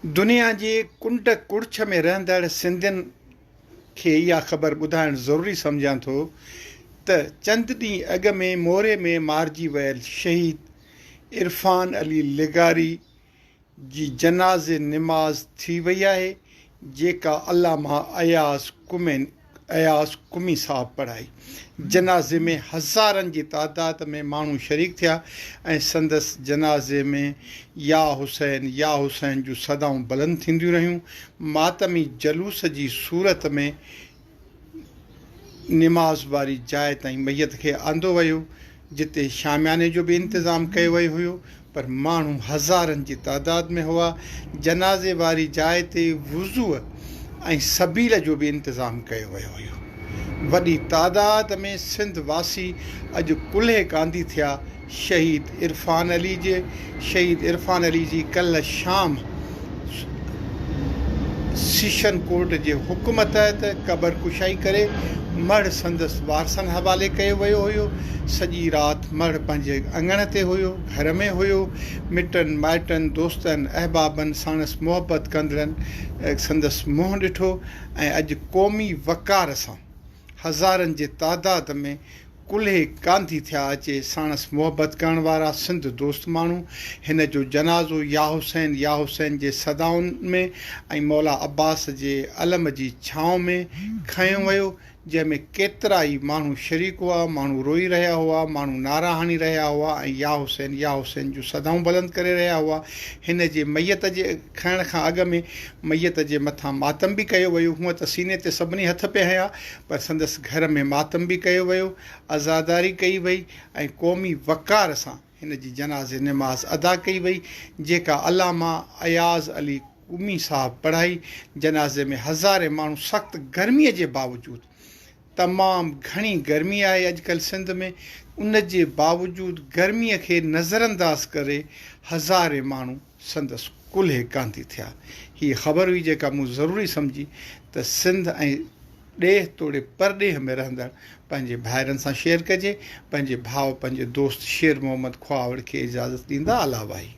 दुनिया जे कुंड कुड़छ में रहंदड़ सिंधियुनि खे इहा ख़बर ॿुधाइणु ज़रूरी सम्झां थो त चंद ॾींहं अॻु में मोरे में मारिजी वियल शहीद इरफान अली लिगारी जी जनाज़े निमाज़ थी वई आहे, जेका अल्लामा अयाज़ कुमी साहब पढ़ाई। जनाज़े में हज़ारनि जी तादाद में माण्हू शरीक थिया ऐं संदसि जनाज़े में या हुसैन जूं सदाऊं बुलंद थींदियूं रहियूं। मातमी जलूस जी सूरत में निमाज़ वारी जाइ ताईं मैयत खे आंदो वियो, जिते शामियाने जो बि इंतज़ाम कयो वियो हुयो, पर माण्हू हज़ारनि जी तादाद में हुआ। जनाज़े वारी जाइ ते वुज़ूअ ऐं सबील जो बि इंतज़ाम कयो वियो हुयो। वॾी तादाद में सिंध वासी अॼु कुल्हे कांदी थिया शहीद इरफान अली जी कल्ह शाम सीशन कोर्ट जे हुकुम तहत क़बर कुशाई करे मढ़ संदसि वारसनि हवाले कयो वियो हुयो। सॼी राति मढ़ पंहिंजे अङण ते हुयो, घर में हुयो। मिटनि माइटनि दोस्तनि अहबाबनि साणसि मुहबत कंदड़नि संदसि मुंहुं ॾिठो ऐं अॼु क़ौमी वक़ार सां हज़ारनि जे तादाद में कुल्हे कांधी थिया अचे साणसि मुहबत करण वारा सिंध दोस्त माण्हू हिन जो जनाज़ो या हुसैन जे सदाउनि में ऐं मौला अब्बास जे अलम जी छांव में खंयो वियो, जंहिंमें केतिरा ई माण्हू शरीक हुआ। माण्हू रोई रहिया हुआ, माण्हू नारा हणी रहिया हुआ ऐं या हुसैन जूं सदाऊं बुलंद करे रहिया हुआ। हिन जे मैयत जे खणण खां अॻु में मैयत जे मथां मातम बि कयो वियो। हूअं त सीने ते सभिनी हथ पिया हया, पर संदसि घर में मातम बि कयो वियो, आज़ादारी कई वई ऐं क़ौमी वक़ार सां हिन जी जनाज़े निमाज़ अदा कई वई, जेका अल्लामा अयाज़ अली कुमी साहब पढ़ाई। जनाज़े में हज़ारे माण्हू सख़्तु गर्मीअ जे बावजूदि, तमामु घणी गर्मी आहे अॼुकल्ह सिंध में, उन जे बावजूदि गर्मीअ खे नज़रअंदाज़ करे हज़ारे माण्हू संदसि कुल्हे कांधी थिया। हीअ ख़बर हुई जेका मूं ज़रूरी सम्झी त सिंध ऐं ॾेह तोड़े परॾेह में रहंदड़ पंहिंजे भाइरनि सां शेयर कजे। पंहिंजे भाउ पंहिंजे दोस्त शेर मोहम्मद ख्वावड़ खे इजाज़त ॾींदा। अला भाई।